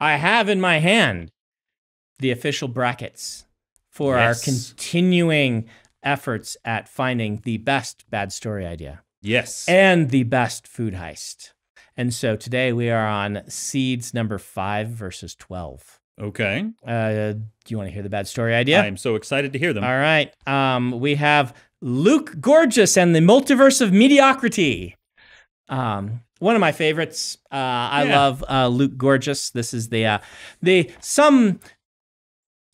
I have in my hand the official brackets for our continuing efforts at finding the best bad story idea. Yes. And the best food heist. And so today we are on seeds number 5 versus 12. Okay. Do you want to hear the bad story idea? I am so excited to hear them. All right. We have Luke Gorgeous and the Multiverse of Mediocrity. One of my favorites. I love Luke Gorgeous. This is some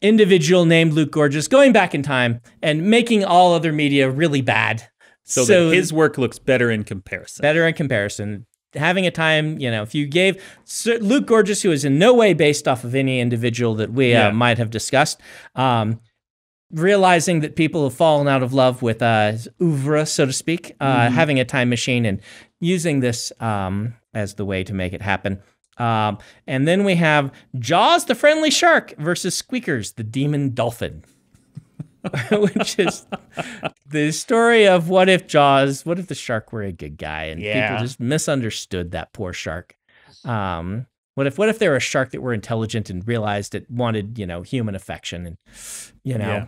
individual named Luke Gorgeous going back in time and making all other media really bad. So that his work looks better in comparison. Better in comparison. Having a time, if you gave Luke Gorgeous, who is in no way based off of any individual that we might have discussed, realizing that people have fallen out of love with oeuvre, so to speak, having a time machine and using this as the way to make it happen. And then we have Jaws, the friendly shark, versus Squeakers, the demon dolphin. Which is the story of what if the shark were a good guy and people just misunderstood that poor shark. What if they were a shark that were intelligent and realized it wanted, human affection and,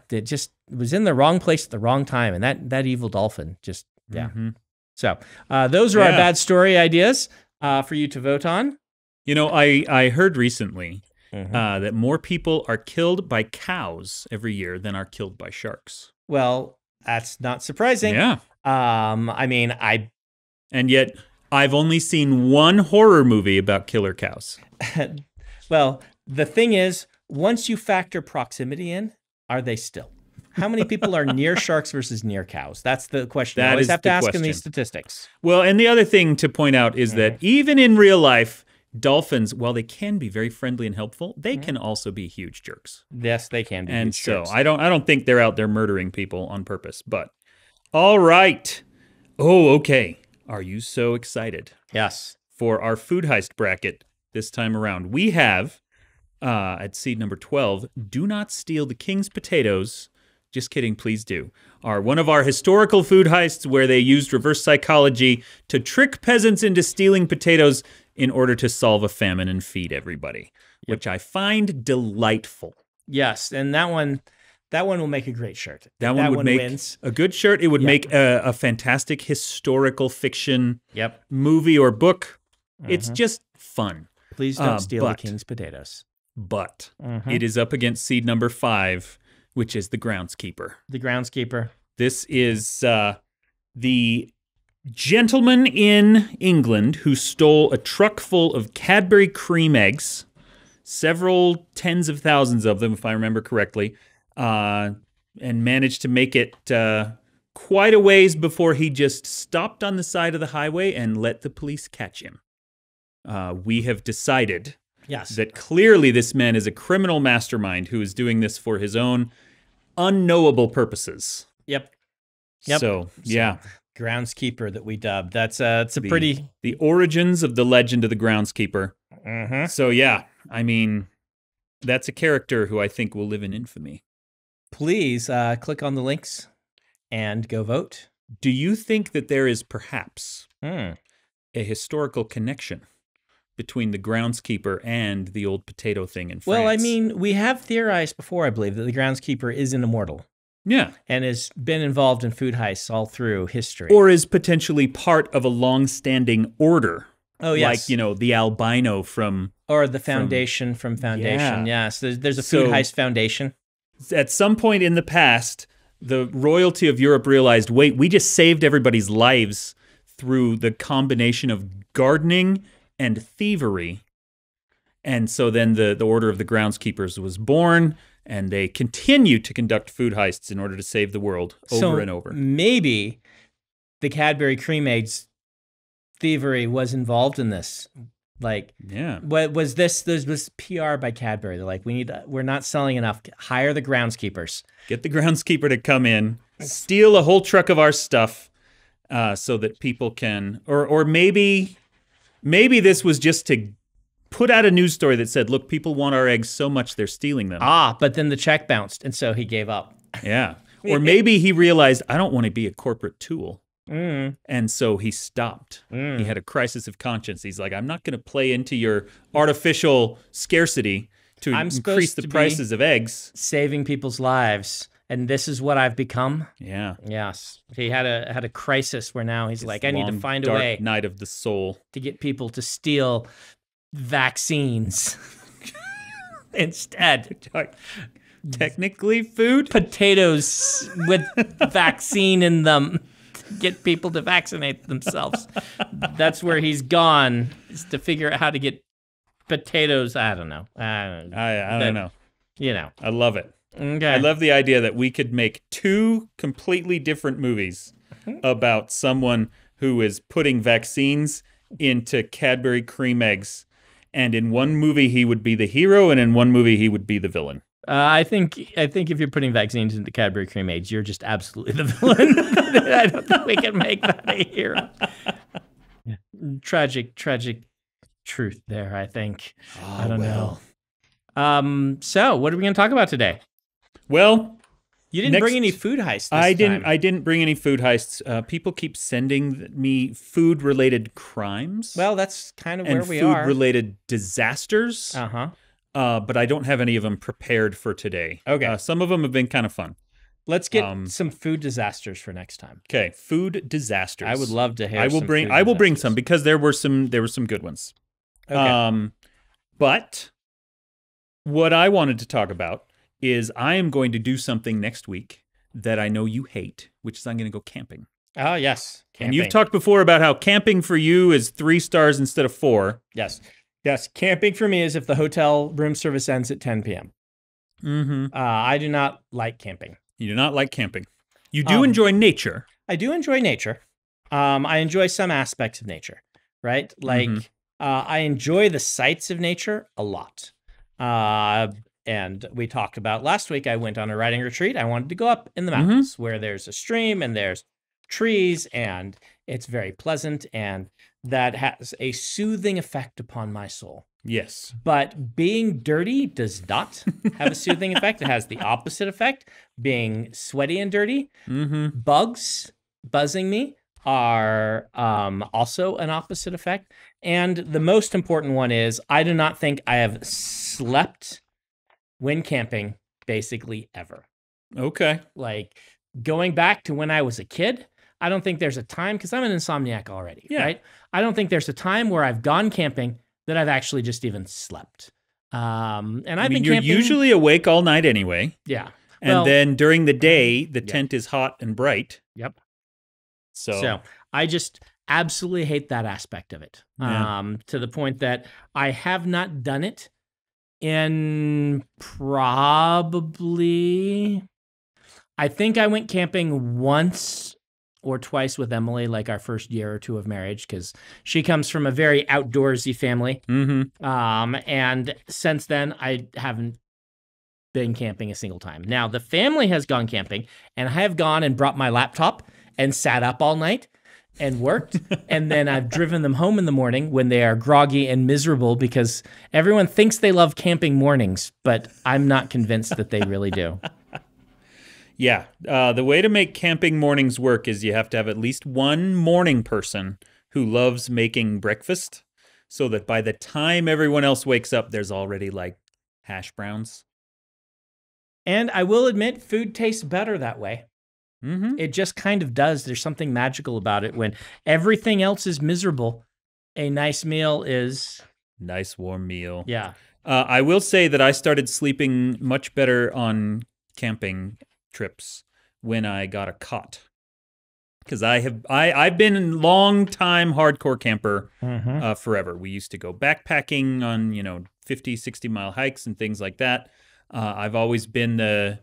it just was in the wrong place at the wrong time. And that evil dolphin just, So those are our bad story ideas for you to vote on. I heard recently that more people are killed by cows every year than are killed by sharks. Well, that's not surprising. Yeah. And yet I've only seen one horror movie about killer cows. Well, the thing is, once you factor proximity in, are they still? How many people are near sharks versus near cows? That's the question. You always have to ask in these statistics. Well, and the other thing to point out is that even in real life, dolphins, while they can be very friendly and helpful, they can also be huge jerks. Yes, they can be. And so I don't think they're out there murdering people on purpose. But all right. Oh, okay. Are you so excited? Yes. For our food heist bracket this time around, we have at seed number 12, "Do not steal the king's potatoes." Just kidding, please do. One of our historical food heists where they used reverse psychology to trick peasants into stealing potatoes in order to solve a famine and feed everybody, which I find delightful. Yes, and that one will make a great shirt. That one would make wins. A good shirt. It would make a fantastic historical fiction movie or book. It's just fun. Please don't steal the king's potatoes. But it is up against seed number 5, which is the Groundskeeper. The Groundskeeper. This is the gentleman in England who stole a truck full of Cadbury cream eggs, several tens of thousands of them, if I remember correctly, and managed to make it quite a ways before he just stopped on the side of the highway and let the police catch him. We have decided that clearly this man is a criminal mastermind who is doing this for his own unknowable purposes. Yep. So, yeah. Groundskeeper that we dubbed. It's a pretty... The origins of the legend of the Groundskeeper. So, yeah, that's a character who I think will live in infamy. Please click on the links and go vote. Do you think that there is perhaps a historical connection between the Groundskeeper and the old potato thing in France? Well, we have theorized before, I believe, that the Groundskeeper is an immortal. Yeah. And has been involved in food heists all through history. Or is potentially part of a long-standing order. Oh, yes. Like, the albino from... Or the Foundation from Foundation, yes. There's a food heist foundation. At some point in the past, the royalty of Europe realized, wait, we just saved everybody's lives through the combination of gardening and thievery. And so then the Order of the Groundskeepers was born, and they continue to conduct food heists in order to save the world over and over. Maybe the Cadbury cream eggs thievery was involved in this. What was this? This was PR by Cadbury. They're like, we're not selling enough. Hire the Groundskeepers. Get the Groundskeeper to come in, steal a whole truck of our stuff, so that people can, or maybe this was just to put out a news story that said, look, people want our eggs so much they're stealing them. But then the check bounced, and so he gave up. Yeah. Or maybe he realized, I don't want to be a corporate tool. Mm, And so he stopped. He had a crisis of conscience. He's like, I'm not going to play into your artificial scarcity to I'm increase supposed the to be prices of eggs. saving people's lives, and this is what I've become. Yeah. Yes, he had a crisis where now he's like, I need to Long, find a dark way night of the soul. to get people to steal vaccines instead. Technically food? Potatoes with vaccine in them to get people to vaccinate themselves. That's where he's gone, is to figure out how to get potatoes. I don't know. I don't know. You know. I love it. Okay. I love the idea that we could make two completely different movies about someone who is putting vaccines into Cadbury cream eggs. And in one movie, he would be the hero, and in one movie, he would be the villain. I think if you're putting vaccines into Cadbury cream eggs, you're just absolutely the villain. I don't think we can make that a hero. Tragic truth there, I think. I don't know. So what are we going to talk about today? Well, you didn't bring any food heists this time. I didn't bring any food heists. People keep sending me food-related crimes. Well, that's kind of where we and are. food-related disasters. Uh-huh. But I don't have any of them prepared for today. Okay. Some of them have been kind of fun. Let's get some food disasters for next time. Okay, food disasters. I would love to hear. I will bring some because there were some good ones. Okay. But what I wanted to talk about is I am going to do something next week that I know you hate, which is I'm going to go camping. Oh, yes. Camping. And you've talked before about how camping for you is 3 stars instead of 4. Yes. Yes. Camping for me is if the hotel room service ends at 10 p.m. Mm-hmm. I do not like camping. You do not like camping. You do enjoy nature. I do enjoy nature. I enjoy some aspects of nature, right? Like, I enjoy the sights of nature a lot. And we talked about last week, I went on a riding retreat. I wanted to go up in the mountains where there's a stream and there's trees and it's very pleasant and that has a soothing effect upon my soul. Yes. But being dirty does not have a soothing effect. It has the opposite effect. Being sweaty and dirty, bugs buzzing me are also an opposite effect. And the most important one is I do not think I have slept when camping basically ever. Okay. Like going back to when I was a kid, I don't think there's a time, because I'm an insomniac already, right? I don't think there's a time where I've gone camping that I've actually just even slept. And I've been you're camping. usually awake all night anyway. Yeah. And then during the day, the tent is hot and bright. Yep. So I just absolutely hate that aspect of it. To the point that I have not done it in probably, I think I went camping once or twice with Emily, like our first year or two of marriage, because she comes from a very outdoorsy family. And since then, I haven't been camping a single time. Now, the family has gone camping, and I have gone and brought my laptop and sat up all night and worked. And then I've driven them home in the morning when they are groggy and miserable because everyone thinks they love camping mornings, but I'm not convinced that they really do. Yeah. The way to make camping mornings work is you have to have at least one morning person who loves making breakfast so that by the time everyone else wakes up, there's already like hash browns. And I will admit, food tastes better that way. It just kind of does. There's something magical about it. When everything else is miserable, a nice meal is... Nice warm meal. Yeah. I will say that I started sleeping much better on camping trips when I got a cot. Because I've been a long time hardcore camper forever. We used to go backpacking on, 50, 60-mile hikes and things like that. I've always been the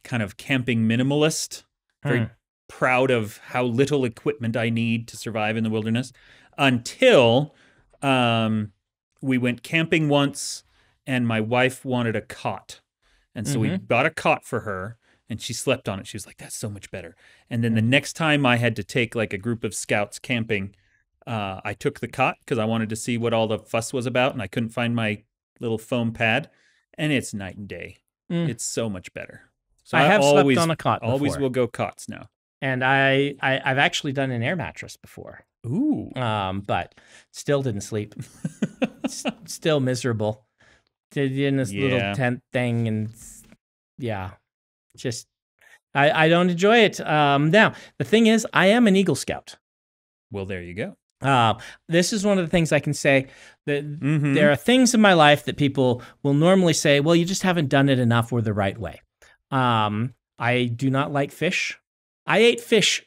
kind of camping minimalist. Very proud of how little equipment I need to survive in the wilderness. Until we went camping once and my wife wanted a cot. And so we bought a cot for her. And she slept on it. She was like, that's so much better. And then the next time I had to take like a group of scouts camping, I took the cot because I wanted to see what all the fuss was about. And I couldn't find my little foam pad. And it's night and day. It's so much better. So I have slept on a cot before. Always will go cots now. And I've actually done an air mattress before. Ooh. But still didn't sleep. Still miserable. Did in this little tent thing, and just I don't enjoy it. Now the thing is, I am an Eagle Scout. Well, there you go. This is one of the things I can say that there are things in my life that people will normally say, well, you just haven't done it enough or the right way. I do not like fish. I ate fish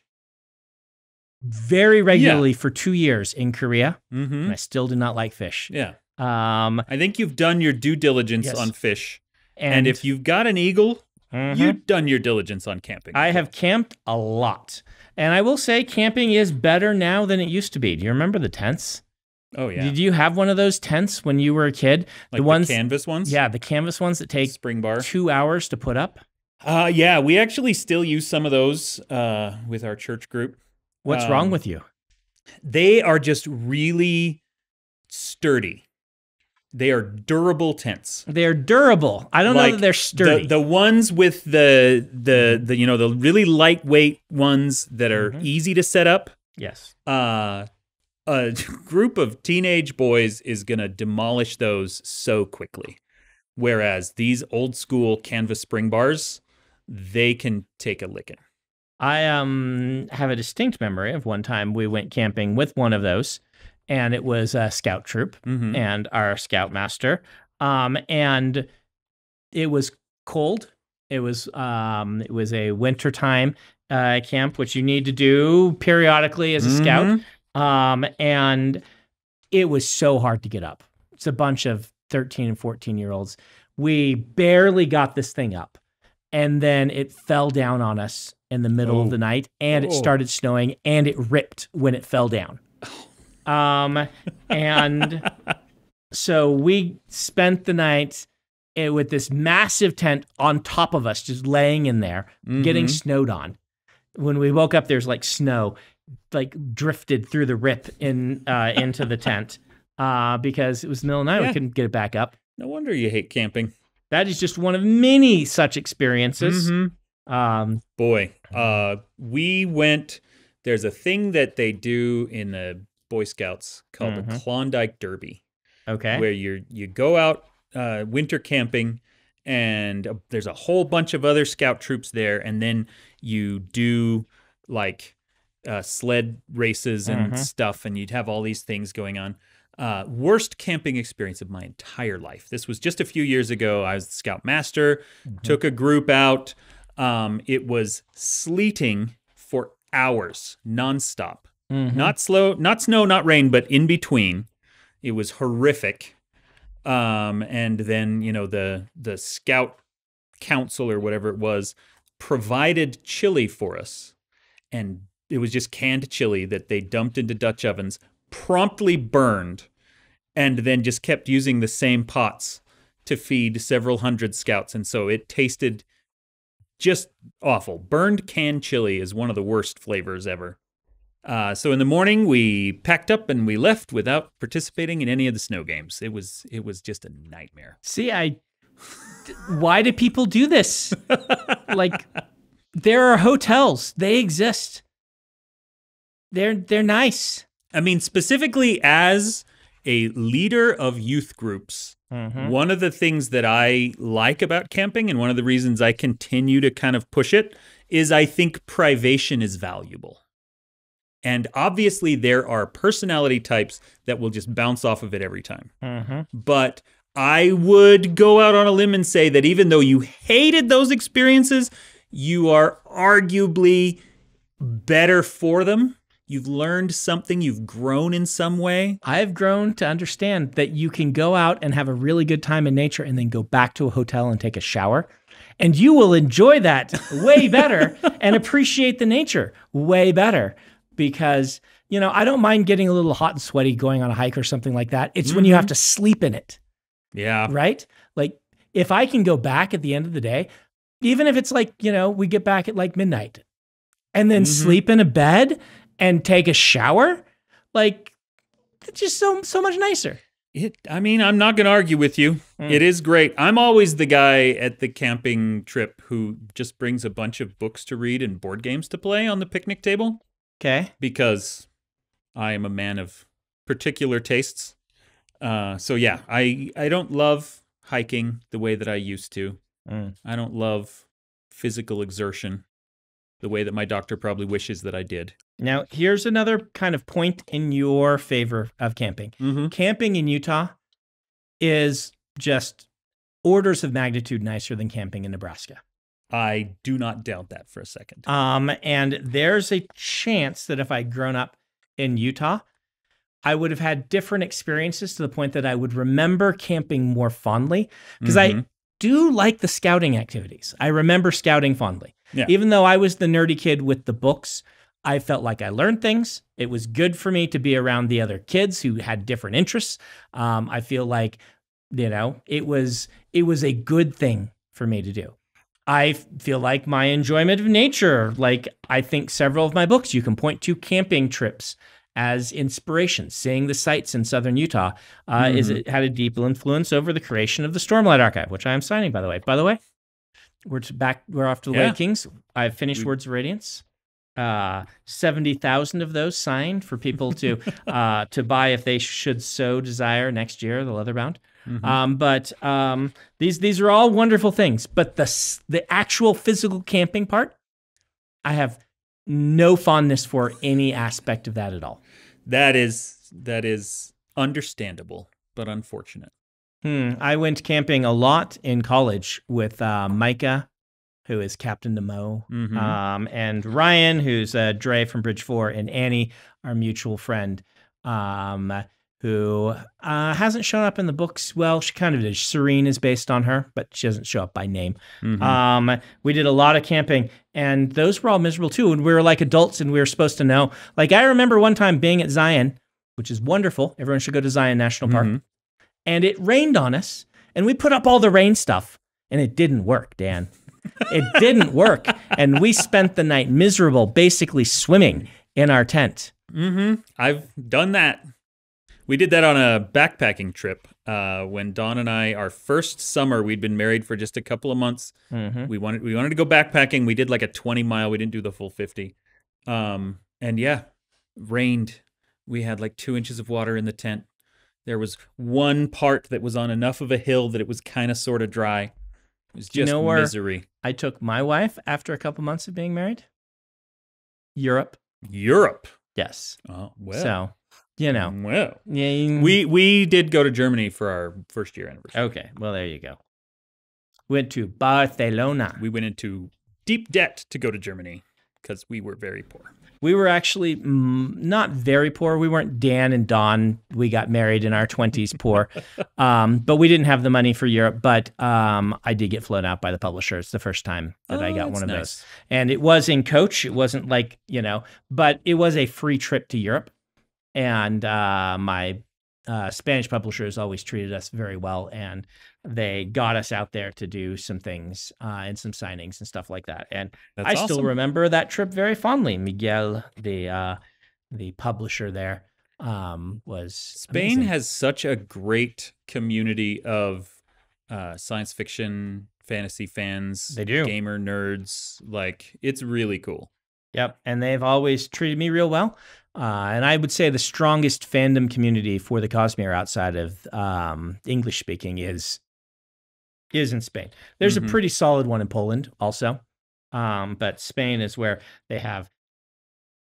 very regularly for 2 years in Korea, and I still do not like fish. Yeah. I think you've done your due diligence on fish. And if you've got an eagle, you've done your diligence on camping. I have camped a lot. And I will say camping is better now than it used to be. Do you remember the tents? Oh, yeah. Did you have one of those tents when you were a kid? Like the canvas ones? Yeah, the canvas ones that take spring bar 2 hours to put up. Yeah, we actually still use some of those with our church group. What's wrong with you? They are just really sturdy. They are durable tents. They're durable. I don't know that they're sturdy. The ones with the really lightweight ones that are easy to set up. Yes. A group of teenage boys is going to demolish those so quickly. Whereas these old school canvas spring bars, they can take a licking. I have a distinct memory of one time we went camping with one of those. And it was a scout troop and our scoutmaster. And it was cold. It was a wintertime camp, which you need to do periodically as a scout. And it was so hard to get up. It's a bunch of 13 and 14-year-olds. We barely got this thing up. And then it fell down on us in the middle of the night, and it started snowing, and it ripped when it fell down. And so we spent the night with this massive tent on top of us, just laying in there, getting snowed on. When we woke up, there's like snow, like drifted through the rip into the tent, because it was the middle of the night. We couldn't get it back up. No wonder you hate camping. That is just one of many such experiences. We went, there's a thing that they do in the Boy Scouts called the Klondike Derby. Okay. Where you go out winter camping, and there's a whole bunch of other scout troops there, and then you do like sled races and stuff, and you'd have all these things going on. Worst camping experience of my entire life. This was just a few years ago. I was the scout master, took a group out. It was sleeting for hours, nonstop. Not snow, not rain, but in between. It was horrific. And then, the scout council or whatever it was provided chili for us. And it was just canned chili that they dumped into Dutch ovens, promptly burned, and then just kept using the same pots to feed several hundred scouts. And so it tasted just awful. Burned canned chili is one of the worst flavors ever. So in the morning, we packed up and we left without participating in any of the snow games. It was just a nightmare. See, why do people do this? Like, there are hotels. They exist. They're nice. I mean, specifically as a leader of youth groups, one of the things that I like about camping, and one of the reasons I continue to kind of push it, is I think privation is valuable. And obviously there are personality types that will just bounce off of it every time. But I would go out on a limb and say that even though you hated those experiences, you are arguably better for them. You've learned something. You've grown in some way. I've grown to understand that you can go out and have a really good time in nature and then go back to a hotel and take a shower. And you will enjoy that way better and appreciate the nature way better. Because, I don't mind getting a little hot and sweaty going on a hike or something like that. It's when you have to sleep in it. Yeah. Right? Like, if I can go back at the end of the day, even if it's like, we get back at like midnight and then sleep in a bed and take a shower, like, it's just so much nicer. I mean, I'm not going to argue with you. It is great. I'm always the guy at the camping trip who just brings a bunch of books to read and board games to play on the picnic table. Okay. Because I am a man of particular tastes. So yeah, I don't love hiking the way that I used to. I don't love physical exertion the way that my doctor probably wishes that I did. Now, here's another kind of point in your favor of camping. Camping in Utah is just orders of magnitude nicer than camping in Nebraska. I do not doubt that for a second. And there's a chance that if I'd grown up in Utah, I would have had different experiences to the point that I would remember camping more fondly, because I do like the scouting activities. I remember scouting fondly. Yeah. Even though I was the nerdy kid with the books, I felt like I learned things. It was good for me to be around the other kids who had different interests. I feel like, it was a good thing for me to do. I feel like my enjoyment of nature, like I think several of my books, you can point to camping trips as inspiration. Seeing the sights in southern Utah it had a deep influence over the creation of the Stormlight Archive, which I am signing, by the way. By the way, we're off to the White Kings. I've finished Words of Radiance. 70,000 of those signed for people to buy if they should so desire next year, the leatherbound. But these are all wonderful things. But the actual physical camping part, I have no fondness for any aspect of that at all. That is understandable, but unfortunate. I went camping a lot in college with Micah, who is Captain Nemo, and Ryan, who's Dre from Bridge 4, and Annie, our mutual friend, who hasn't shown up in the books. Well, she kind of did. Serene is based on her, but she doesn't show up by name. We did a lot of camping, and those were all miserable too. And we were like adults, and we were supposed to know. Like, I remember one time being at Zion, which is wonderful. Everyone should go to Zion National Park. And it rained on us, and we put up all the rain stuff, and it didn't work, Dan. It didn't work. And we spent the night miserable, basically swimming in our tent. I've done that. We did that on a backpacking trip when Dawn and I, our first summer, we'd been married for just a couple of months. We wanted to go backpacking. We did like a 20-mile. We didn't do the full 50. And yeah, rained. We had like 2 inches of water in the tent. There was one part that was on enough of a hill that it was kind of sort of dry. It was just misery. I took my wife after a couple months of being married. Europe. Yes. Oh, well. So, Well. Yeah. We did go to Germany for our first year anniversary. Okay. Well, there you go. Went to Barcelona. We went into deep debt to go to Germany because we were very poor. We were actually not very poor. We weren't Dan and Dawn. We got married in our 20s poor. But we didn't have the money for Europe. But I did get flown out by the publishers the first time that I got one of those. And it was in coach. It wasn't like, but it was a free trip to Europe. And my Spanish publishers always treated us very well. And they got us out there to do some things and some signings and stuff like that. And I still remember that trip very fondly. Miguel, the publisher there, was Spain amazing. has such a great community of science fiction, fantasy fans. They do. Gamer nerds. Like, it's really cool. Yep. And they've always treated me real well. And I would say the strongest fandom community for the Cosmere outside of English speaking is in Spain. There's a pretty solid one in Poland also. But Spain is where they have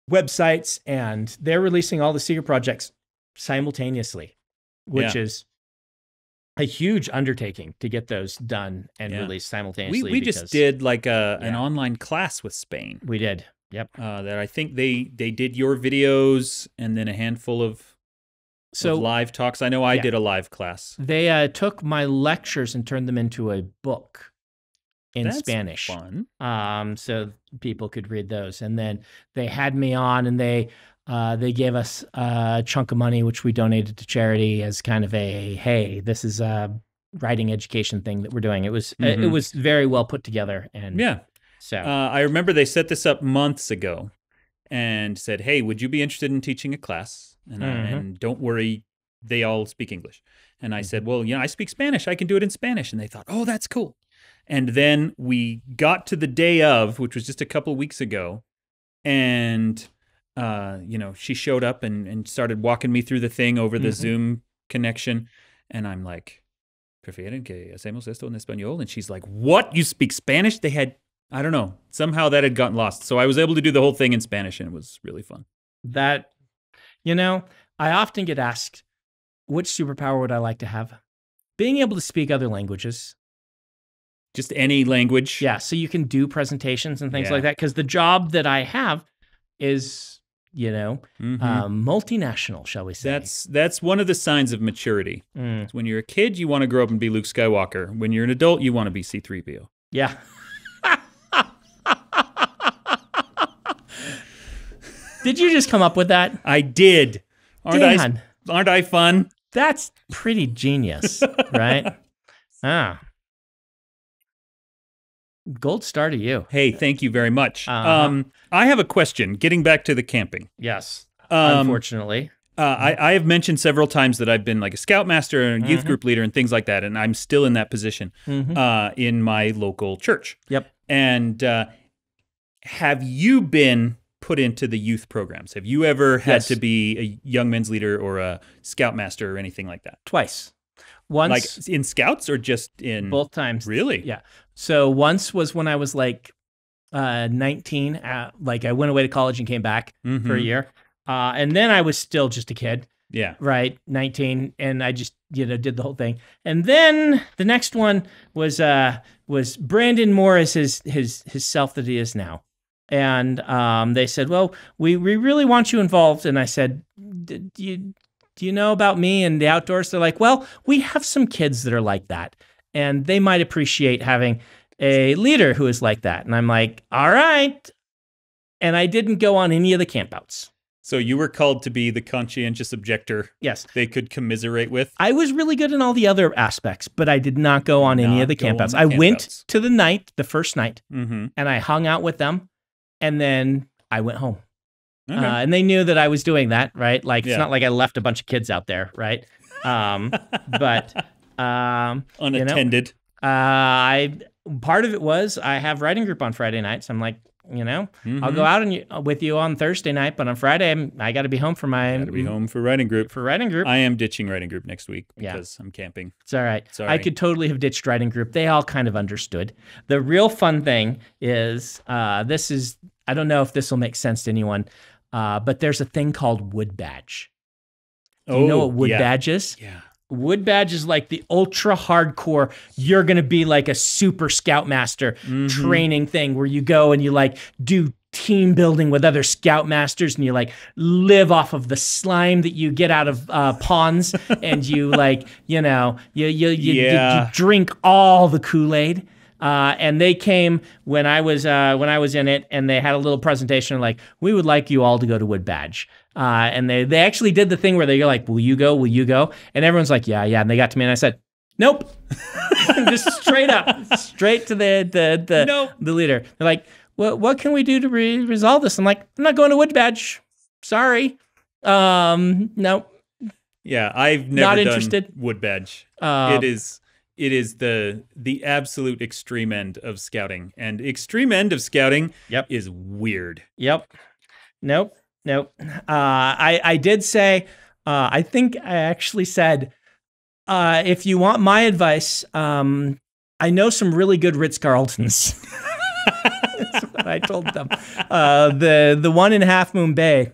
websites and they're releasing all the secret projects simultaneously, which is a huge undertaking to get those done and released simultaneously. We just did like an online class with Spain. We did. Yep. That I think they did your videos and then a handful of live talks. I know I did a live class. They took my lectures and turned them into a book in Spanish. Fun. So people could read those. And then they had me on and they gave us a chunk of money, which we donated to charity as kind of a, hey, this is a writing education thing that we're doing. It was very well put together. And so I remember they set this up months ago and said, hey, would you be interested in teaching a class? And don't worry, they all speak English. And I said, well, I speak Spanish. I can do it in Spanish. And they thought, oh, that's cool. And then we got to the day of, which was just a couple of weeks ago. And, she showed up and started walking me through the thing over the Zoom connection. And I'm like, prefieren que hacemos esto en español? And she's like, what? You speak Spanish? They had, I don't know. Somehow that had gotten lost. So I was able to do the whole thing in Spanish, and it was really fun. That, I often get asked, which superpower would I like to have? Being able to speak other languages. Just any language? Yeah, so you can do presentations and things like that. Because the job that I have is, multinational, shall we say. That's one of the signs of maturity. When you're a kid, you want to grow up and be Luke Skywalker. When you're an adult, you want to be C-3PO. Yeah. Did you just come up with that? I did. Aren't I fun? That's pretty genius, right? Gold star to you. Hey, thank you very much. I have a question, getting back to the camping. Yes, unfortunately. I have mentioned several times that I've been like a scoutmaster and a youth group leader and things like that, and I'm still in that position in my local church. Yep. And have you been put into the youth programs? Have you ever had to be a young men's leader or a scoutmaster or anything like that? Twice. Once. Like in scouts or just in... Both times. Really? Yeah. So once was when I was like 19. Like I went away to college and came back for a year. And then I was still just a kid. Yeah. Right. 19. And I just, did the whole thing. And then the next one was Brandon Moore as his self that he is now. And they said, well, we really want you involved. And I said, do you know about me and the outdoors? They're like, well, we have some kids that are like that. And they might appreciate having a leader who is like that. And I'm like, all right. And I didn't go on any of the campouts. So you were called to be the conscientious objector. Yes. They could commiserate with. I was really good in all the other aspects, but I did not go on any of the campouts. I went to the first night, and I hung out with them, and then I went home. Okay. And they knew that I was doing that, right? Like, it's not like I left a bunch of kids out there, right? But unattended. Part of it was I have writing group on Friday nights. I'm like, I'll go out with you on Thursday night, but on Friday I got to be home for my. Got to be home for writing group. I am ditching writing group next week because I'm camping. It's all right. Sorry. I could totally have ditched writing group. They all kind of understood. The real fun thing is this is. I don't know if this will make sense to anyone, but there's a thing called Wood Badge. Do you know what Wood Badge is? Yeah. Wood Badge is like the ultra hardcore, you're going to be like a super scoutmaster training thing where you go and you like do team building with other scoutmasters and you like live off of the slime that you get out of ponds and you like, you drink all the Kool-Aid. And they came when I was in it, and they had a little presentation like, we would like you all to go to Wood Badge. And they actually did the thing where they're like, will you go? Will you go? And everyone's like, yeah. And they got to me and I said, nope. Just straight up, straight to the leader. They're like, well, what can we do to resolve this? I'm like, I'm not going to Wood Badge. Sorry. No. Yeah, I've never not interested. Done Wood Badge. It is the absolute extreme end of scouting. And extreme end of scouting is weird. Yep. Nope. I did say, I think I actually said, if you want my advice, I know some really good Ritz-Carltons. That's what I told them. The one in Half Moon Bay,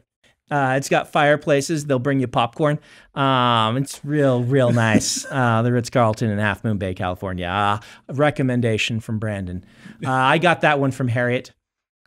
it's got fireplaces. They'll bring you popcorn. It's real nice. The Ritz-Carlton in Half Moon Bay, California. Recommendation from Brandon. I got that one from Harriet.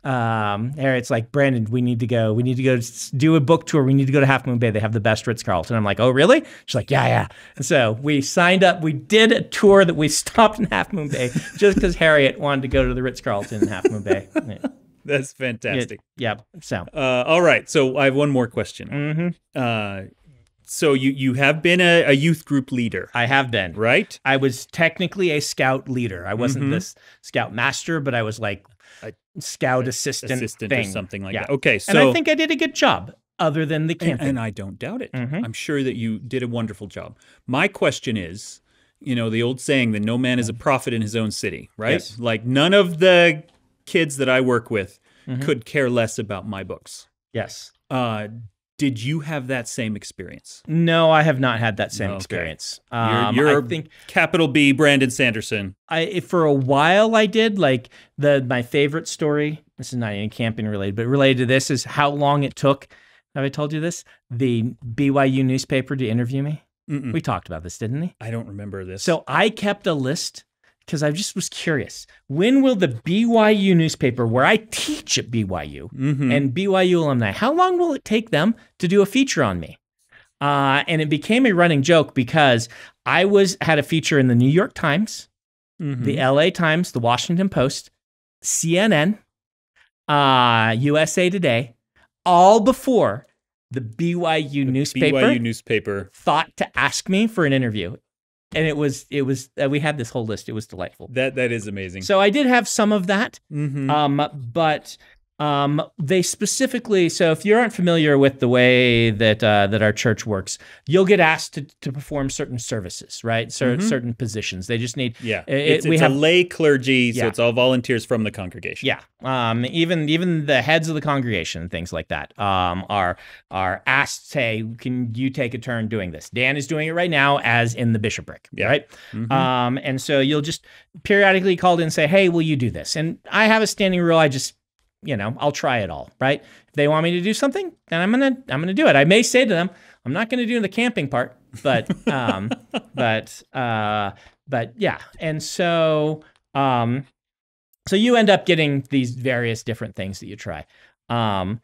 Harriet's like, Brandon, we need to go do a book tour. We need to go to Half Moon Bay. They have the best Ritz-Carlton. I'm like, oh, really? She's like, yeah. And so we signed up. We did a tour that we stopped in Half Moon Bay just because Harriet wanted to go to the Ritz-Carlton in Half Moon Bay. Yeah. That's fantastic. Yeah. So, all right. So I have one more question. So you have been a youth group leader. I have been. Right? I was technically a scout leader. I wasn't this scout master, but I was like a scout assistant thing. Or something like that. Okay. So, and I think I did a good job. other than the camping. And I don't doubt it. Mhm. I'm sure that you did a wonderful job. My question is, the old saying that no man is a prophet in his own city, right? Yes. Like none of the kids that I work with could care less about my books. Yes. Did you have that same experience? No, I have not had that same Okay. experience. You're I think capital B Brandon Sanderson. for a while I did. Like my favorite story. This is not any camping related, but related to this is how long it took. Have I told you this? The BYU newspaper to interview me. Mm-mm. We talked about this, didn't we? I don't remember this. So I kept a list because I just was curious. When will the BYU newspaper, where I teach at BYU and BYU alumni, how long will it take them to do a feature on me? And it became a running joke because I had a feature in the New York Times, the LA Times, the Washington Post, CNN, USA Today, all before the BYU newspaper thought to ask me for an interview. And it was we had this whole list. It was delightful. That is amazing. So I did have some of that, but they specifically. So if you aren't familiar with the way that our church works, you'll get asked to perform certain services, right? Certain positions. They just need. Yeah, it's a lay clergy, so it's all volunteers from the congregation. Yeah, even the heads of the congregation, things like that, are asked. Say, can you take a turn doing this? Dan is doing it right now, as in the bishopric, right? And so you'll just periodically call in and say, hey, will you do this? And I have a standing rule. I just I'll try it all, right? If they want me to do something, then I'm gonna do it. I may say to them, I'm not gonna do the camping part, but yeah. And so so you end up getting these various different things that you try. And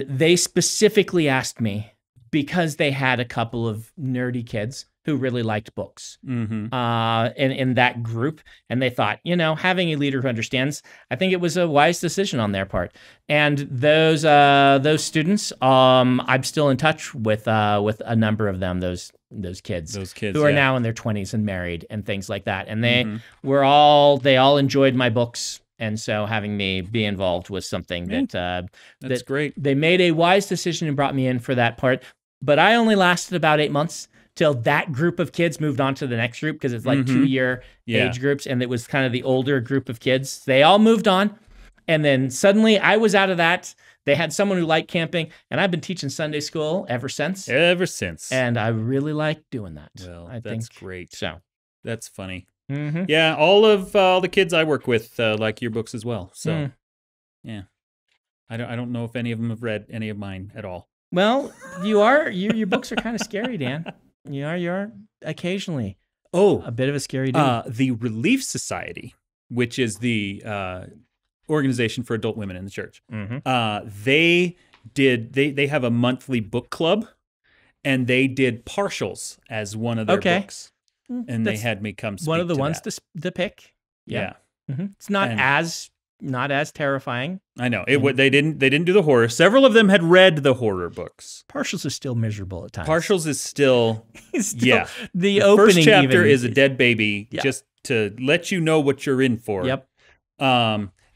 they specifically asked me because they had a couple of nerdy kids who really liked books in that group. And they thought, having a leader who understands, I think it was a wise decision on their part. And those students, I'm still in touch with a number of them, those kids who are now in their 20s and married and things like that. And they all enjoyed my books. And so having me be involved was something that's great. They made a wise decision and brought me in for that part. But I only lasted about 8 months till that group of kids moved on to the next group, because it's like 2-year age groups, and it was kind of the older group of kids. They all moved on, and then suddenly I was out of that. They had someone who liked camping, and I've been teaching Sunday school ever since. And I really like doing that. Well, I that's think great. so. That's funny. Yeah, all the kids I work with like your books as well. So, yeah, I don't know if any of them have read any of mine at all. Well, your books are kind of scary, Dan. You are occasionally a bit of a scary dude. The Relief Society, which is the organization for adult women in the church, they have a monthly book club, and they did Partials as one of their books. And they had me come speak one of the to ones that. to pick. Yeah. It's not as terrifying. I know they didn't do the horror. Several of them had read the horror books. Partials is still miserable at times. Partials is still The opening first chapter is a dead baby, just to let you know what you're in for. Yep.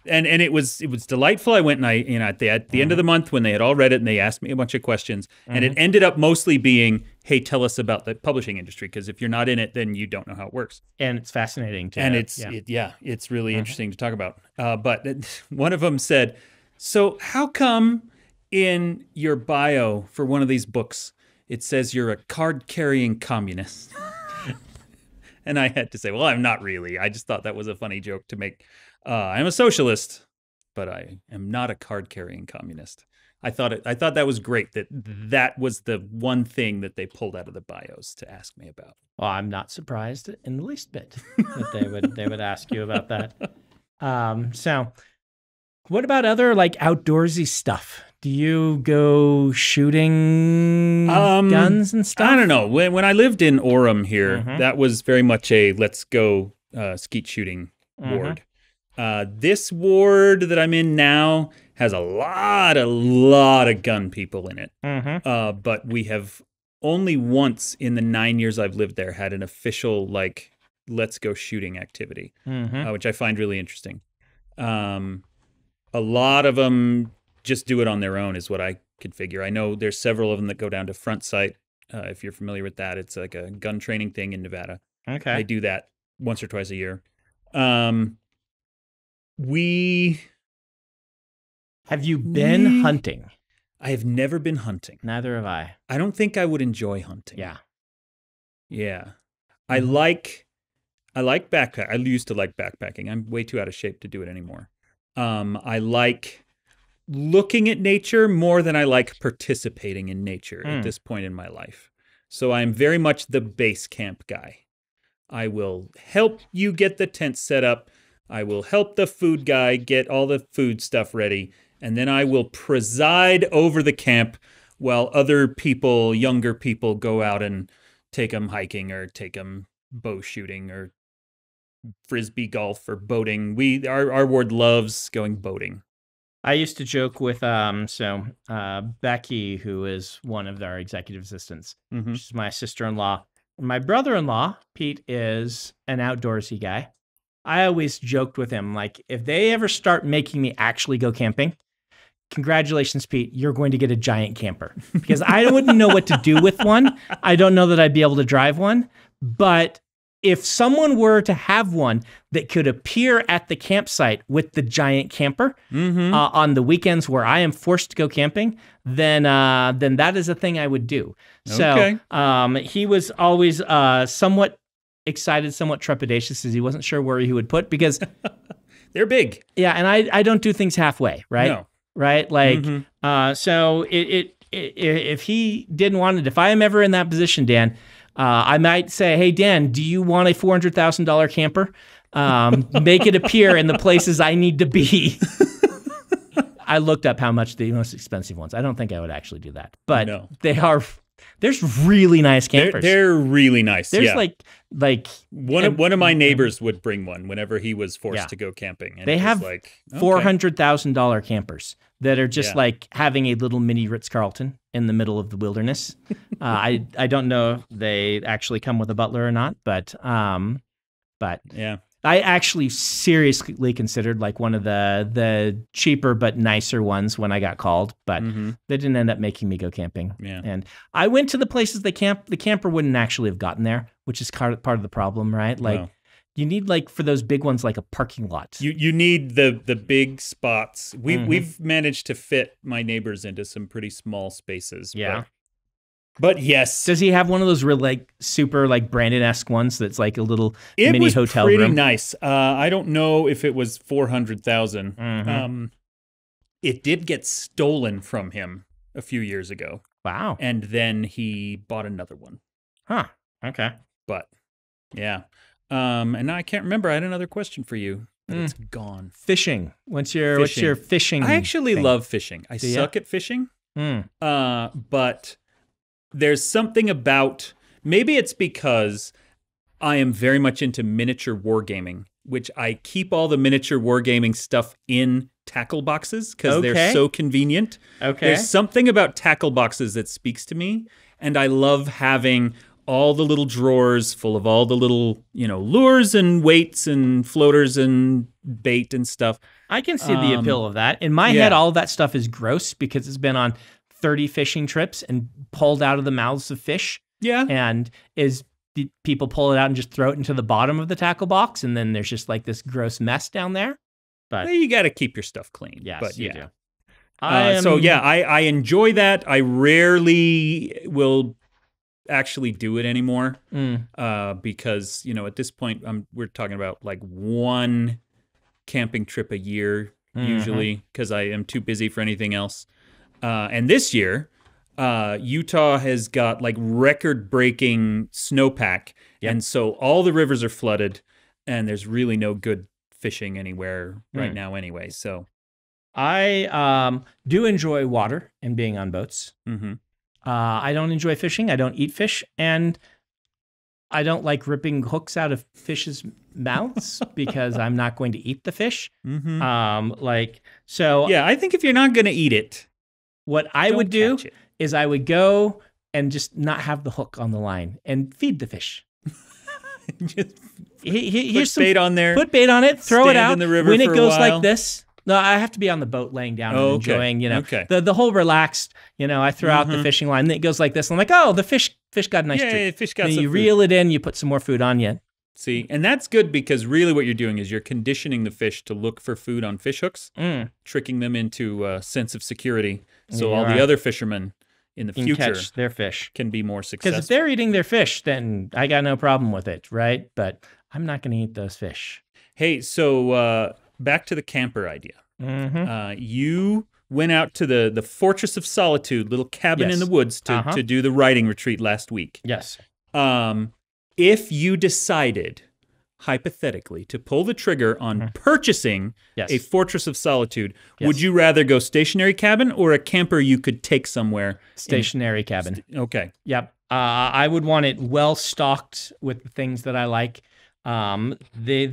And it was delightful. I went and at the end of the month, when they had all read it and they asked me a bunch of questions, and it ended up mostly being, hey, tell us about the publishing industry, because if you're not in it, then you don't know how it works. And it's fascinating too. And it's really interesting to talk about. But one of them said, so how come in your bio for one of these books it says you're a card-carrying communist? And I had to say, well, I'm not really. I just thought that was a funny joke to make. I'm a socialist, but I am not a card-carrying communist. I thought that was great that was the one thing that they pulled out of the bios to ask me about. Well, I'm not surprised in the least bit that they would ask you about that. So what about other like outdoorsy stuff? Do you go shooting guns and stuff? I don't know. When I lived in Orem here, that was very much a let's go skeet shooting ward. This ward that I'm in now has a lot of gun people in it. But we have only once in the 9 years I've lived there had an official like let's go shooting activity, which I find really interesting. A lot of them just do it on their own is what I configure. I know there's several of them that go down to front sight. If you're familiar with that, it's like a gun training thing in Nevada. Okay. They do that once or twice a year. Have you been hunting? I have never been hunting. Neither have I. I don't think I would enjoy hunting. Yeah. Yeah. I like backpack. I used to like backpacking. I'm way too out of shape to do it anymore. I like looking at nature more than I like participating in nature at this point in my life. So I'm very much the base camp guy. I will help you get the tent set up. I will help the food guy get all the food stuff ready. And then I will preside over the camp while other people, younger people, go out and take them hiking or take them bow shooting or frisbee golf or boating. Our ward loves going boating. I used to joke with Becky, who is one of our executive assistants. She's my sister-in-law. My brother-in-law, Pete, is an outdoorsy guy. I always joked with him, like, if they ever start making me actually go camping, congratulations, Pete, you're going to get a giant camper. Because I wouldn't know what to do with one. I don't know that I'd be able to drive one. But if someone were to have one that could appear at the campsite with the giant camper on the weekends where I am forced to go camping, then that is a thing I would do. Okay. So he was always somewhat excited, somewhat trepidatious, as he wasn't sure where he would put, because they're big. Yeah, and I don't do things halfway, right? No. Right? Like, so if he didn't want it, if I am ever in that position, Dan, I might say, hey, Dan, do you want a $400,000 camper? Make it appear in the places I need to be. I looked up how much the most expensive ones. I don't think I would actually do that, but there's really nice campers. They're really nice. There's like one of my neighbors would bring one whenever he was forced to go camping. And they have like $400,000 campers that are just like having a little mini Ritz-Carlton in the middle of the wilderness. I don't know if they actually come with a butler or not, but yeah. I actually seriously considered like one of the cheaper but nicer ones when I got called, but they didn't end up making me go camping. Yeah. And I went to the places they camp. The camper wouldn't actually have gotten there, which is part of the problem, right? Like you need like for those big ones like a parking lot. You need the big spots. We've managed to fit my neighbors into some pretty small spaces. Yeah. But yes. Does he have one of those real like super like Brandon-esque ones that's like a little mini hotel room? It was pretty nice. I don't know if it was 400,000. It did get stolen from him a few years ago. Wow. And then he bought another one. Huh. Okay. But yeah. And now I can't remember. I had another question for you, but it's gone. Fishing. What's your fishing? I actually thing? love fishing. I suck at fishing. But there's something about, maybe it's because I am very much into miniature wargaming, which I keep all the miniature wargaming stuff in tackle boxes because they're so convenient. Okay. There's something about tackle boxes that speaks to me, and I love having all the little drawers full of all the little, lures and weights and floaters and bait and stuff. I can see the appeal of that. In my head, all of that stuff is gross because it's been on 30 fishing trips and pulled out of the mouths of fish. Yeah. And people pull it out and just throw it into the bottom of the tackle box, and then there's just like this gross mess down there. But you got to keep your stuff clean. Yes, but you do. I enjoy that. I rarely will actually do it anymore because, at this point, we're talking about like one camping trip a year usually because I am too busy for anything else. And this year, Utah has got like record-breaking snowpack, and so all the rivers are flooded, and there's really no good fishing anywhere right now anyway. So I do enjoy water and being on boats. I don't enjoy fishing. I don't eat fish, and I don't like ripping hooks out of fish's mouths because I'm not going to eat the fish. Yeah, I think if you're not going to eat it, what I would do is I would go and just not have the hook on the line and feed the fish. Just put bait on there. Put bait on it, throw it out. In the river when it for goes a while. like this, No, I have to be on the boat laying down and okay. enjoying, Okay. the whole relaxed, I throw out the fishing line, and it goes like this. And I'm like, oh, the fish got a nice treat. Yeah, fish got Then some you food. reel it in, you put some more food on you. See, and that's good because really what you're doing is you're conditioning the fish to look for food on fish hooks, tricking them into a sense of security. So all the other fishermen in the future catch their fish. can be more successful. Because if they're eating their fish, then I got no problem with it, right? But I'm not going to eat those fish. Hey, so back to the camper idea. You went out to the Fortress of Solitude, little cabin in the woods to do the writing retreat last week. Yes. If you decided, hypothetically, to pull the trigger on purchasing a Fortress of Solitude, would you rather go stationary cabin or a camper you could take somewhere? Stationary cabin. Okay. Yep. I would want it well stocked with the things that I like. The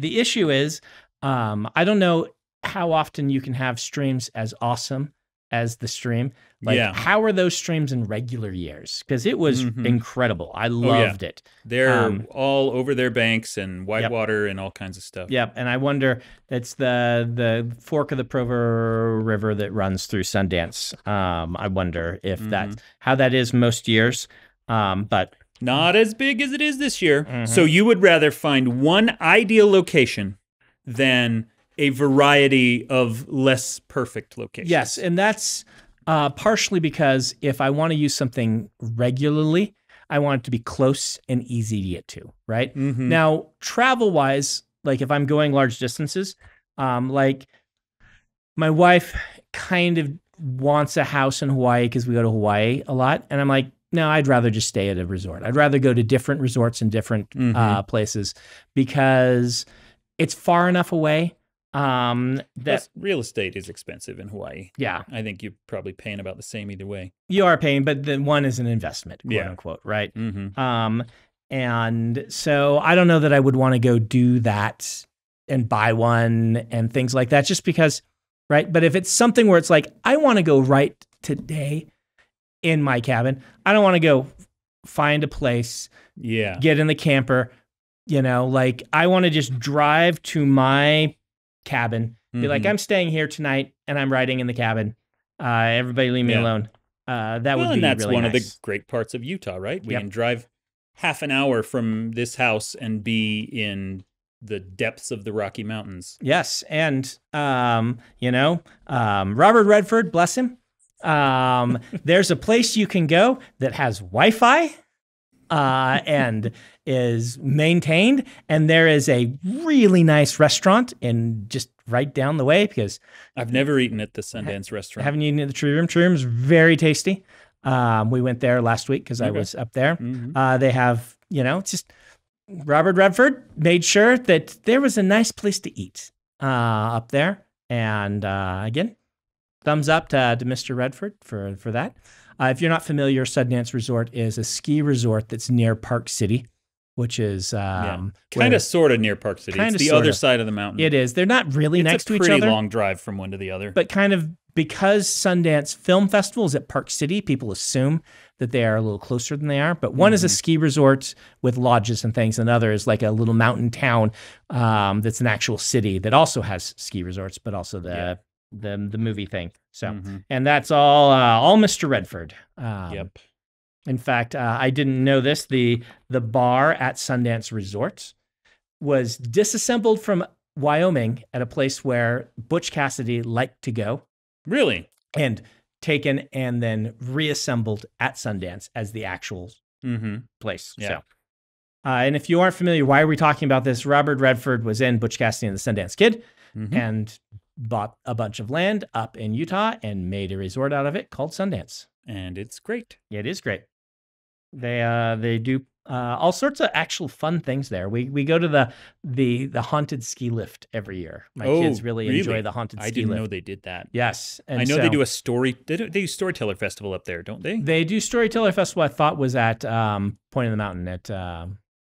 issue is, I don't know how often you can have streams as awesome as the stream. Like, how are those streams in regular years? Because it was incredible. I loved it. They're all over their banks and whitewater and all kinds of stuff. Yep, and I wonder, it's the fork of the Provo River that runs through Sundance. I wonder if that's how that is most years. But not as big as it is this year. So you would rather find one ideal location than a variety of less perfect locations. Yes, and that's partially because if I want to use something regularly, I want it to be close and easy to get to, right? Now, travel-wise, like if I'm going large distances, like my wife kind of wants a house in Hawaii because we go to Hawaii a lot, and I'm like, no, I'd rather just stay at a resort. I'd rather go to different resorts in different places because it's far enough away. Plus, real estate is expensive in Hawaii. Yeah. I think you're probably paying about the same either way. You are paying, but then one is an investment, quote unquote, right? And so I don't know that I would want to go do that and buy one and things like that just because, right? But if it's something where it's like, I want to go right today in my cabin, I don't want to go find a place, get in the camper, like I want to just drive to my cabin, be like, I'm staying here tonight and I'm riding in the cabin. Everybody leave me alone. That would be and that's really one nice. of the great parts of Utah, right? We can drive half an hour from this house and be in the depths of the Rocky Mountains. Yes. And, Robert Redford, bless him. There's a place you can go that has Wi-Fi and is maintained, and there is a really nice restaurant in just right down the way because I've never eaten at the Sundance restaurant. Haven't eaten at the Tree Room? Tree Room's very tasty. We went there last week because I was up there. They have, it's just Robert Redford made sure that there was a nice place to eat up there. And again, thumbs up to Mr. Redford for that. If you're not familiar, Sundance Resort is a ski resort that's near Park City, which is kind of sort of near Park City. It's the other side of the mountain. It is. They're not really next to each other. It's a pretty long drive from one to the other. But kind of because Sundance Film Festival is at Park City, people assume that they are a little closer than they are. But one is a ski resort with lodges and things, and another is like a little mountain town that's an actual city that also has ski resorts, but also the movie thing. So, and that's all Mr. Redford. In fact, I didn't know this. The bar at Sundance Resort was disassembled from Wyoming at a place where Butch Cassidy liked to go. Really? And taken and then reassembled at Sundance as the actual place. Yeah. So, and if you aren't familiar, why are we talking about this? Robert Redford was in Butch Cassidy and the Sundance Kid and bought a bunch of land up in Utah and made a resort out of it called Sundance. And it's great. It is great. They do all sorts of actual fun things there. We go to the haunted ski lift every year. My kids really enjoy the haunted ski lift. I didn't know they did that. Yes. And I know they do they do Storyteller Festival up there, don't they? They do Storyteller Festival, I thought was at Point of the Mountain at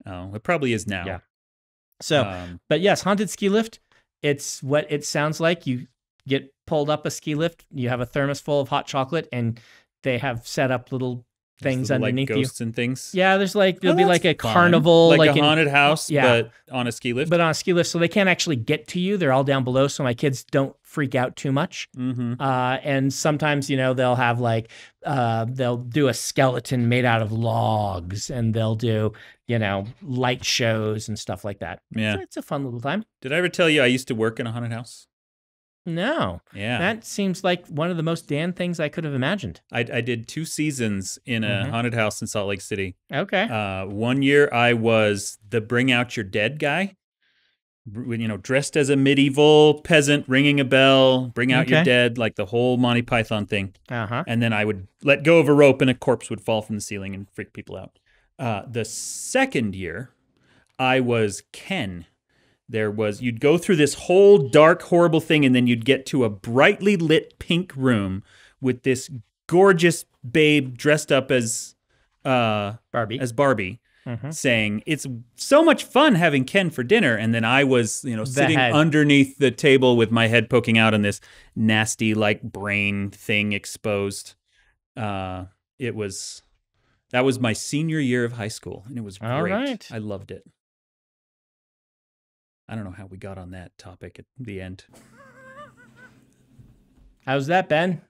it probably is now. Yeah. So but yes, haunted ski lift, it's what it sounds like. You get pulled up a ski lift, you have a thermos full of hot chocolate, and they have set up little things Little, underneath like you. ghosts and things. Yeah, there'll be like a fun. carnival, like a haunted house, yeah. but on a ski lift. But on a ski lift, so they can't actually get to you. They're all down below, so my kids don't freak out too much. And sometimes, they'll have like, they'll do a skeleton made out of logs, and they'll do, light shows and stuff like that. Yeah. It's a fun little time. Did I ever tell you I used to work in a haunted house? No. Yeah. That seems like one of the most Dan things I could have imagined. I did 2 seasons in a haunted house in Salt Lake City. Okay. 1 year I was the bring out your dead guy. Dressed as a medieval peasant, ringing a bell, bring out your dead, like the whole Monty Python thing. And then I would let go of a rope and a corpse would fall from the ceiling and freak people out. The second year, I was Ken. You'd go through this whole dark, horrible thing, and then you'd get to a brightly lit pink room with this gorgeous babe dressed up as Barbie. Saying it's so much fun having Ken for dinner, and then I was, sitting underneath the table with my head poking out and this nasty like brain thing exposed. That was my senior year of high school, and it was great. All right. I loved it. I don't know how we got on that topic at the end. How's that, Ben?